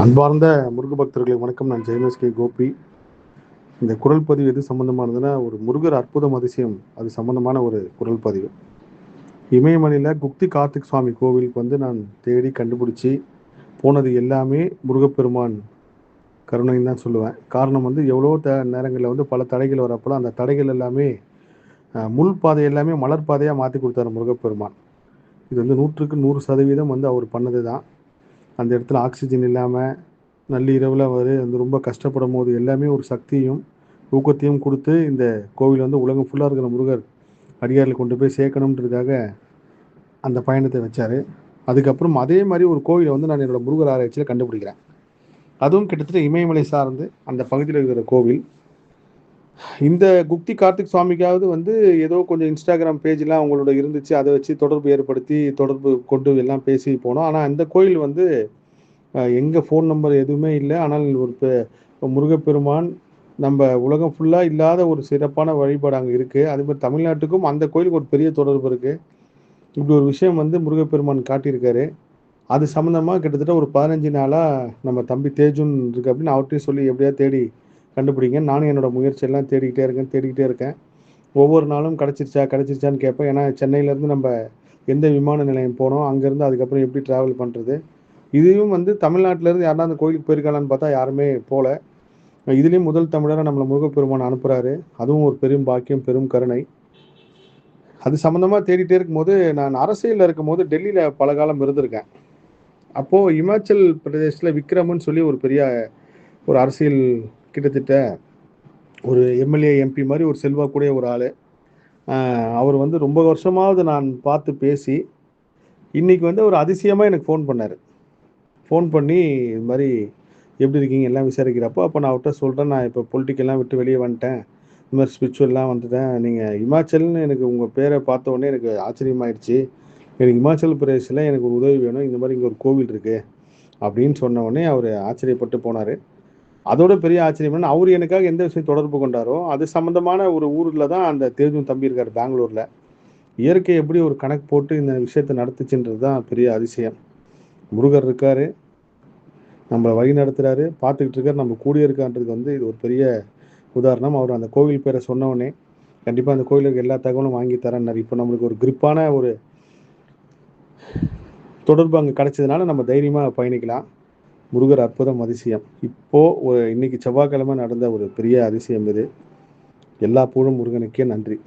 அன்பார்ந்த முருக பக்தர்களை வணக்கம். நான் ஜெயமஸ் கோபி. இந்த குரல் பதிவு எது சம்பந்தமானதுன்னா, ஒரு முருகர் அற்புதம் அதிசயம் அது சம்பந்தமான ஒரு குரல் பதிவு. இமயமலையில் குப்தி கார்த்திக் சுவாமி கோவிலுக்கு வந்து நான் தேடி கண்டுபிடிச்சி போனது எல்லாமே முருகப்பெருமான் கருணைன்னு தான் சொல்லுவேன். காரணம் வந்து எவ்வளோ நேரங்களில் வந்து பல தடைகள் வரப்போல அந்த தடைகள் எல்லாமே முள் பாதை எல்லாமே மலர் பாதையாக மாற்றி கொடுத்தாரு முருகப்பெருமான். இது வந்து 100% வந்து அவர் பண்ணது தான். அந்த இடத்துல ஆக்சிஜன் இல்லாமல் நள்ளிரவில் அவர் வந்து ரொம்ப கஷ்டப்படும் போது எல்லாமே ஒரு சக்தியும் ஊக்கத்தையும் கொடுத்து இந்த கோவில் வந்து உலகம் ஃபுல்லாக இருக்கிற முருகர் அடியாரில் கொண்டு போய் சேர்க்கணுன்றதுக்காக அந்த பயணத்தை வச்சார். அதுக்கப்புறம் அதே மாதிரி ஒரு கோவிலை வந்து நான் என்னோடய முருகர் ஆராய்ச்சியில் கண்டுபிடிக்கிறேன். அதுவும் கிட்டத்தட்ட இமயமலை சார்ந்து அந்த பகுதியில் இருக்கிற கோவில். இந்த குப்தி கார்த்திக் சுவாமிக்காவது வந்து ஏதோ கொஞ்சம் இன்ஸ்டாகிராம் பேஜ்லாம் அவங்களோட இருந்துச்சு, அதை வச்சு தொடர்பு ஏற்படுத்தி தொடர்பு கொண்டு எல்லாம் பேசி போனோம். ஆனால் அந்த கோயில் வந்து எங்கள் ஃபோன் நம்பர் எதுவுமே இல்லை. ஆனால் ஒரு முருகப்பெருமான் நம்ம உலகம் ஃபுல்லாக இல்லாத ஒரு சிறப்பான வழிபாடு அங்கே இருக்குது. அதே மாதிரி தமிழ்நாட்டுக்கும் அந்த கோயிலுக்கு ஒரு பெரிய தொடர்பு இருக்குது. இப்படி ஒரு விஷயம் வந்து முருகப்பெருமான் காட்டியிருக்காரு. அது சம்மந்தமாக கிட்டத்தட்ட ஒரு 15 நாளாக நம்ம தம்பி தேஜுன் இருக்கு அப்படின்னு அவர்கிட்டையும் சொல்லி எப்படியா தேடி கண்டுபிடிங்க. நானும் என்னோட முயற்சியெல்லாம் தேடிக்கிட்டே இருக்கேன். ஒவ்வொரு நாளும் கிடச்சிருச்சான்னு கேட்பேன். ஏன்னா சென்னையிலேருந்து நம்ம எந்த விமான நிலையம் போனோம், அங்கேருந்து அதுக்கப்புறம் எப்படி ட்ராவல் பண்ணுறது, இதையும் வந்து தமிழ்நாட்டிலேருந்து யாருன்னா அந்த கோயிலுக்கு போயிருக்காங்களான்னு பார்த்தா யாருமே போகல. இதுலேயும் முதல் தமிழராக நம்மளை முருகப்பெருமான் அனுப்புகிறாரு. அதுவும் ஒரு பெரும் பாக்கியம், பெரும் கருணை. அது சம்மந்தமாக தேடிட்டே இருக்கும்போது நான் அரசியலில் இருக்கும்போது டெல்லியில் பல காலம் இருந்திருக்கேன். அப்போது இமாச்சல் பிரதேசத்தில் விக்ரம்னு சொல்லி ஒரு பெரிய ஒரு அரசியல் கிட்டத்தட்ட ஒரு எம்எல்ஏ எம்பி மாதிரி ஒரு செல்வாக்குடைய ஒரு ஆள். அவர் வந்து ரொம்ப வருஷமாவது நான் பார்த்து பேசி இன்றைக்கி வந்து ஒரு அதிசயமாக எனக்கு ஃபோன் பண்ணார். ஃபோன் பண்ணி இது மாதிரி எப்படி இருக்கீங்க எல்லாம் விசாரிக்கிறப்போ, அப்போ நான் அவர்கிட்ட சொல்கிறேன், நான் இப்போ பொலிட்டிக்கெல்லாம் விட்டு வெளியே வந்துட்டேன், இந்த மாதிரி ஸ்பிரிச்சுவல்லாம் வந்துட்டேன். நீங்கள் இமாச்சல்னு எனக்கு உங்கள் பேரை பார்த்த உடனே எனக்கு ஆச்சரியமாயிடுச்சு. எனக்கு இமாச்சல் பிரதேசில் எனக்கு ஒரு உதவி வேணும், இந்த மாதிரி இங்கே ஒரு கோவில் இருக்குது அப்படின்னு சொன்ன உடனே அவர் ஆச்சரியப்பட்டு போனார். அதோட பெரிய ஆச்சரியம் அவர் எனக்காக எந்த விஷயம் தொடர்பு கொண்டாரோ அது சம்மந்தமான ஒரு ஊரில் தான் அந்த தேஜுன் தம்பி இருக்கார், பெங்களூரில். இயற்கை எப்படி ஒரு கணக்கு போட்டு இந்த விஷயத்தை நடத்துச்சுன்றது தான் பெரிய அதிசயம். முருகர் இருக்கார், நம்மளை வழி நடத்துகிறாரு, பார்த்துக்கிட்டு இருக்கார், நம்ம கூடிய இருக்கான்றது வந்து இது ஒரு பெரிய உதாரணம். அவர் அந்த கோவில் பேரை சொன்னோடனே கண்டிப்பாக அந்த கோயிலுக்கு எல்லா தகவலும் வாங்கி தரேன்னாரு. இப்போ நம்மளுக்கு ஒரு கிரிப்பான ஒரு தொடர்பு அங்கே கிடைச்சதுனால நம்ம தைரியமாக பயணிக்கலாம். முருகர் அற்புதம் அதிசயம். இப்போது இன்னைக்கு செவ்வாய்க்கிழமை நடந்த ஒரு பெரிய அதிசயம் இது. எல்லா புகழும் முருகனுக்கே. நன்றி.